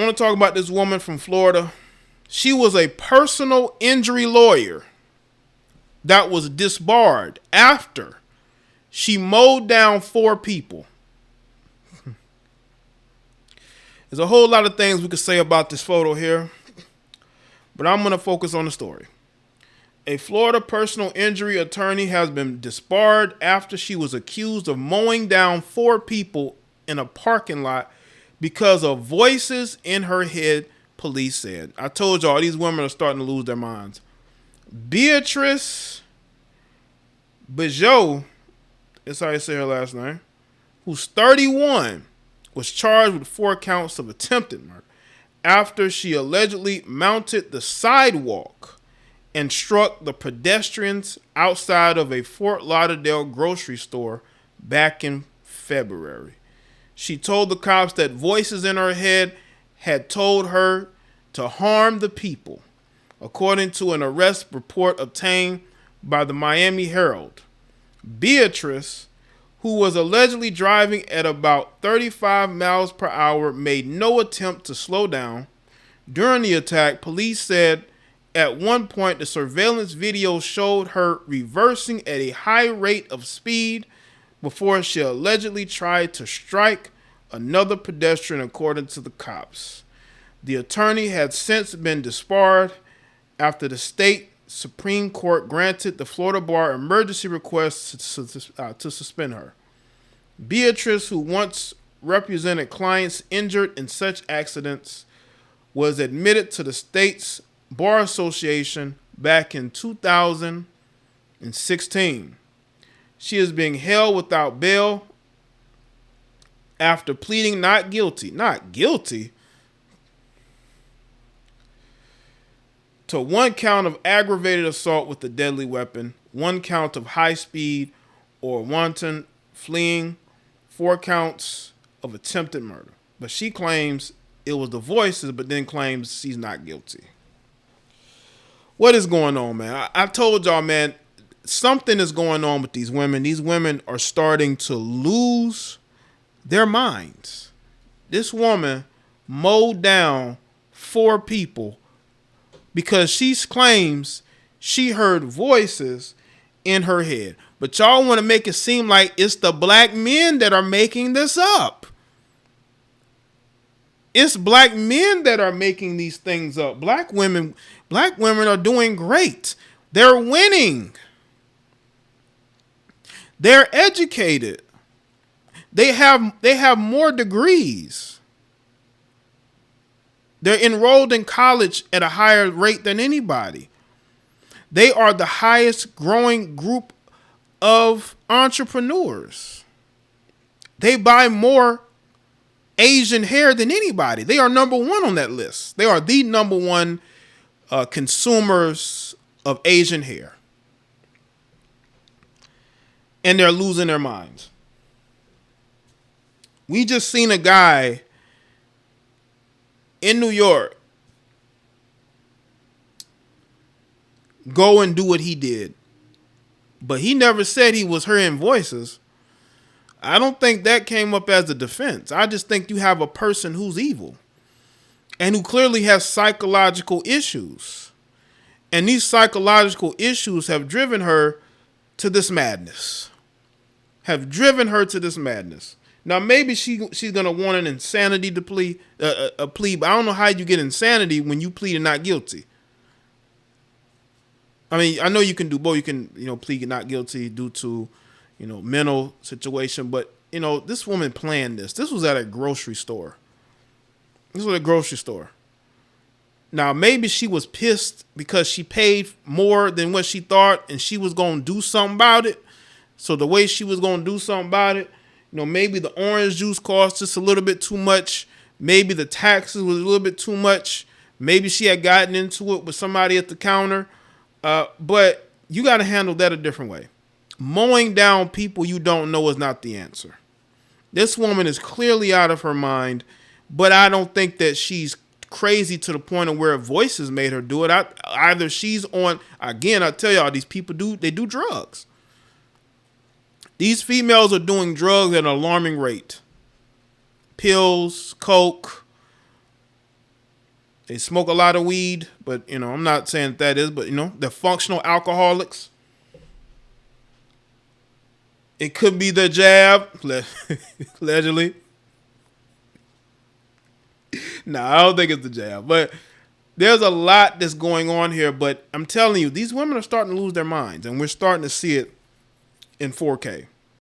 want to talk about this woman from Florida. She was a personal injury lawyer that was disbarred after she mowed down 4 people. There's a whole lot of things we could say about this photo here, but I'm going to focus on the story. A Florida personal injury attorney has been disbarred after she was accused of mowing down 4 people in a parking lot because of voices in her head, police said. I told y'all, these women are starting to lose their minds. Beatrice Bijoux, that's how you say her last name, who's 31, was charged with 4 counts of attempted murder after she allegedly mounted the sidewalk and struck the pedestrians outside of a Fort Lauderdale grocery store back in February. She told the cops that voices in her head had told her to harm the people, according to an arrest report obtained by the Miami Herald. Beatrice, who was allegedly driving at about 35 miles per hour, made no attempt to slow down. During the attack, police said at one point the surveillance video showed her reversing at a high rate of speed before she allegedly tried to strike another pedestrian, according to the cops. The attorney had since been disbarred after the state Supreme Court granted the Florida Bar emergency request to suspend her. Beatrice, who once represented clients injured in such accidents, was admitted to the state's Bar Association back in 2016. She is being held without bail after pleading not guilty to 1 count of aggravated assault with a deadly weapon, 1 count of high speed or wanton fleeing, 4 counts of attempted murder. But she claims it was the voices, but then claims she's not guilty. What is going on, man? I told y'all, man, something is going on with these women. These women are starting to lose their minds. This woman mowed down 4 people because she claims she heard voices in her head. But y'all want to make it seem like it's the black men that are making this up. It's black men that are making these things up. Black women are doing great. They're winning. They're educated. They have more degrees. They're enrolled in college at a higher rate than anybody. They are the highest growing group of entrepreneurs. They buy more Asian hair than anybody. They are number 1 on that list. They are the number 1 consumers of Asian hair. And they're losing their minds. We just seen a guy in New York go and do what he did. But he never said he was hearing voices. I don't think that came up as a defense. I just think you have a person who's evil and who clearly has psychological issues. And these psychological issues have driven her to this madness. Now, maybe she's going to want an insanity to plea, but I don't know how you get insanity when you plead not guilty. I mean, I know you can do both. You can, plead not guilty due to, mental situation. But, this woman planned this. This was at a grocery store. Now, maybe she was pissed because she paid more than what she thought and she was going to do something about it. So the way she was going to do something about it, maybe the orange juice cost just a little bit too much. Maybe the taxes was a little bit too much. Maybe she had gotten into it with somebody at the counter. But you got to handle that a different way. Mowing down people you don't know is not the answer. This woman is clearly out of her mind, but I don't think that she's crazy to the point of where voices made her do it. Either she's on, again, I tell y'all, these people do drugs. These females are doing drugs at an alarming rate. Pills, coke, They smoke a lot of weed, but I'm not saying that is, but they're functional alcoholics. It could be the jab, allegedly. No, I don't think it's the jab, but there's a lot that's going on here. But I'm telling you, these women are starting to lose their minds, and we're starting to see it in 4K.